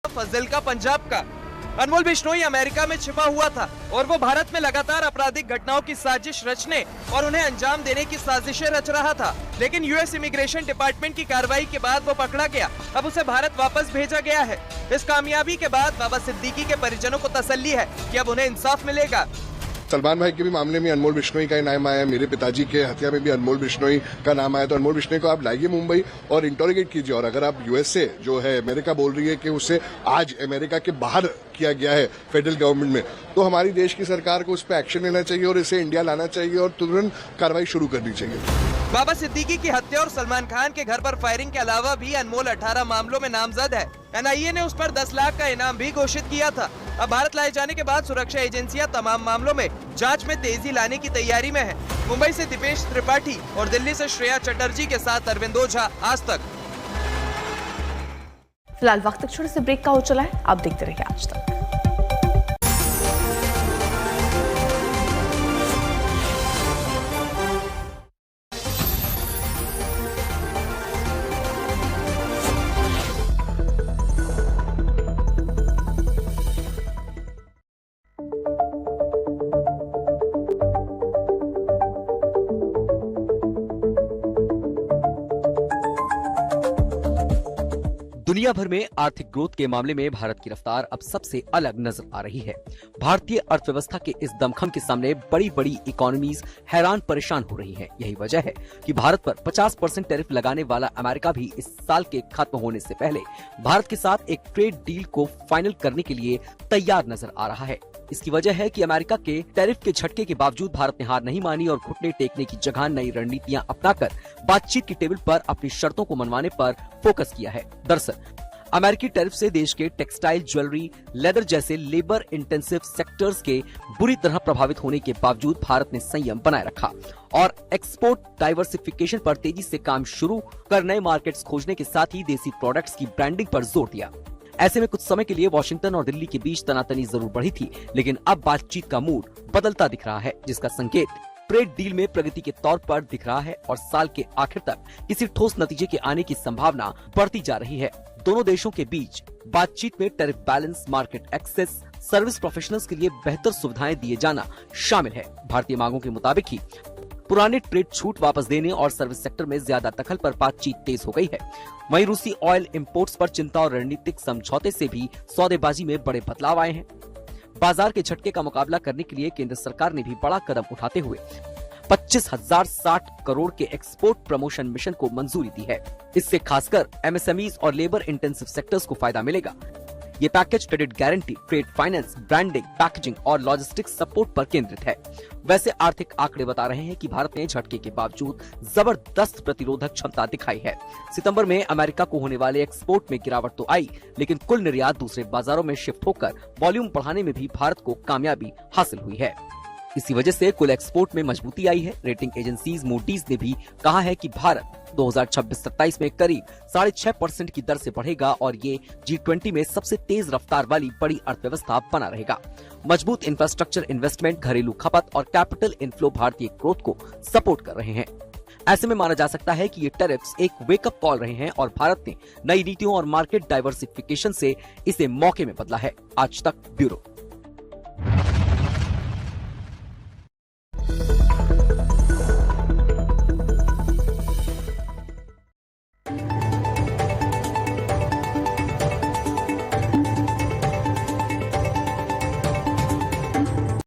फजिल्का पंजाब का। अनमोल बिश्नोई अमेरिका में छिपा हुआ था और वो भारत में लगातार आपराधिक घटनाओं की साजिश रचने और उन्हें अंजाम देने की साजिशें रच रहा था। लेकिन यूएस इमिग्रेशन डिपार्टमेंट की कार्रवाई के बाद वो पकड़ा गया। अब उसे भारत वापस भेजा गया है। इस कामयाबी के बाद बाबा सिद्दीकी के परिजनों को तसल्ली है कि अब उन्हें इंसाफ मिलेगा। सलमान भाई के भी मामले में अनमोल बिश्नोई का नाम आया, मेरे पिताजी के हत्या में भी अनमोल बिश्नोई का नाम आया। तो अनमोल बिश्नोई को आप लाइए मुंबई और इंटरोगेट कीजिए। और अगर आप यूएसए जो है अमेरिका बोल रही है कि उसे आज अमेरिका के बाहर किया गया है फेडरल गवर्नमेंट में, तो हमारी देश की सरकार को उस पर एक्शन लेना चाहिए और इसे इंडिया लाना चाहिए और तुरंत कार्रवाई शुरू करनी चाहिए। बाबा सिद्दीकी की हत्या और सलमान खान के घर पर फायरिंग के अलावा भी अनमोल 18 मामलों में नामजद है। एनआईए ने उस पर 10 लाख का इनाम भी घोषित किया था। अब भारत लाए जाने के बाद सुरक्षा एजेंसियां तमाम मामलों में जांच में तेजी लाने की तैयारी में है। मुंबई से दीपेश त्रिपाठी और दिल्ली से श्रेया चटर्जी के साथ अरविंद ओझा, आज तक। फिलहाल वक्त एक छोटे से ब्रेक का हो चला है, आप देखते रहिए आज तक। दुनिया भर में आर्थिक ग्रोथ के मामले में भारत की रफ्तार अब सबसे अलग नजर आ रही है। भारतीय अर्थव्यवस्था के इस दमखम के सामने बड़ी बड़ी इकोनॉमीज हैरान परेशान हो रही हैं। यही वजह है कि भारत पर 50% टैरिफ लगाने वाला अमेरिका भी इस साल के खत्म होने से पहले भारत के साथ एक ट्रेड डील को फाइनल करने के लिए तैयार नजर आ रहा है। इसकी वजह है कि अमेरिका के टैरिफ के झटके के बावजूद भारत ने हार नहीं मानी और घुटने टेकने की जगह नई रणनीतियां अपनाकर बातचीत की टेबल पर अपनी शर्तों को मनवाने पर फोकस किया है। दरअसल अमेरिकी टैरिफ से देश के टेक्सटाइल, ज्वेलरी, लेदर जैसे लेबर इंटेंसिव सेक्टर्स के बुरी तरह प्रभावित होने के बावजूद भारत ने संयम बनाए रखा और एक्सपोर्ट डाइवर्सिफिकेशन पर तेजी से काम शुरू कर नए मार्केट्स खोजने के साथ ही देसी प्रोडक्ट्स की ब्रांडिंग पर जोर दिया। ऐसे में कुछ समय के लिए वॉशिंगटन और दिल्ली के बीच तनातनी जरूर बढ़ी थी, लेकिन अब बातचीत का मूड बदलता दिख रहा है, जिसका संकेत ट्रेड डील में प्रगति के तौर पर दिख रहा है और साल के आखिर तक किसी ठोस नतीजे के आने की संभावना बढ़ती जा रही है। दोनों देशों के बीच बातचीत में tariff balance, market access, service professionals के लिए बेहतर सुविधाएं दिए जाना शामिल है। भारतीय मांगों के मुताबिक ही पुराने ट्रेड छूट वापस देने और सर्विस सेक्टर में ज्यादा दखल पर बातचीत तेज हो गई है। वहीं रूसी ऑयल इंपोर्ट्स पर चिंता और रणनीतिक समझौते से भी सौदेबाजी में बड़े बदलाव आए हैं। बाजार के झटके का मुकाबला करने के लिए केंद्र सरकार ने भी बड़ा कदम उठाते हुए 25,060 करोड़ के एक्सपोर्ट प्रमोशन मिशन को मंजूरी दी है। इससे खासकर एमएसएमईज और लेबर इंटेंसिव सेक्टर्स को फायदा मिलेगा। ये package credit guarantee, trade finance, branding, packaging और लॉजिस्टिक्स सपोर्ट पर केंद्रित है। वैसे आर्थिक आंकड़े बता रहे हैं कि भारत ने झटके के बावजूद जबरदस्त प्रतिरोधक क्षमता दिखाई है। सितंबर में अमेरिका को होने वाले एक्सपोर्ट में गिरावट तो आई, लेकिन कुल निर्यात दूसरे बाजारों में शिफ्ट होकर वॉल्यूम बढ़ाने में भी भारत को कामयाबी हासिल हुई है। इसी वजह से कुल एक्सपोर्ट में मजबूती आई है। रेटिंग एजेंसीज मूडीज ने भी कहा है कि भारत 2026-27 में करीब 6.5% की दर से बढ़ेगा और ये G20 में सबसे तेज रफ्तार वाली बड़ी अर्थव्यवस्था बना रहेगा। मजबूत इंफ्रास्ट्रक्चर इन्वेस्टमेंट, घरेलू खपत और कैपिटल इनफ्लो भारतीय ग्रोथ को सपोर्ट कर रहे हैं। ऐसे में माना जा सकता है कि ये टैरिफ्स एक वेकअप कॉल रहे हैं और भारत ने नई नीतियों और मार्केट डाइवर्सिफिकेशन से इसे मौके में बदला है। आज तक ब्यूरो।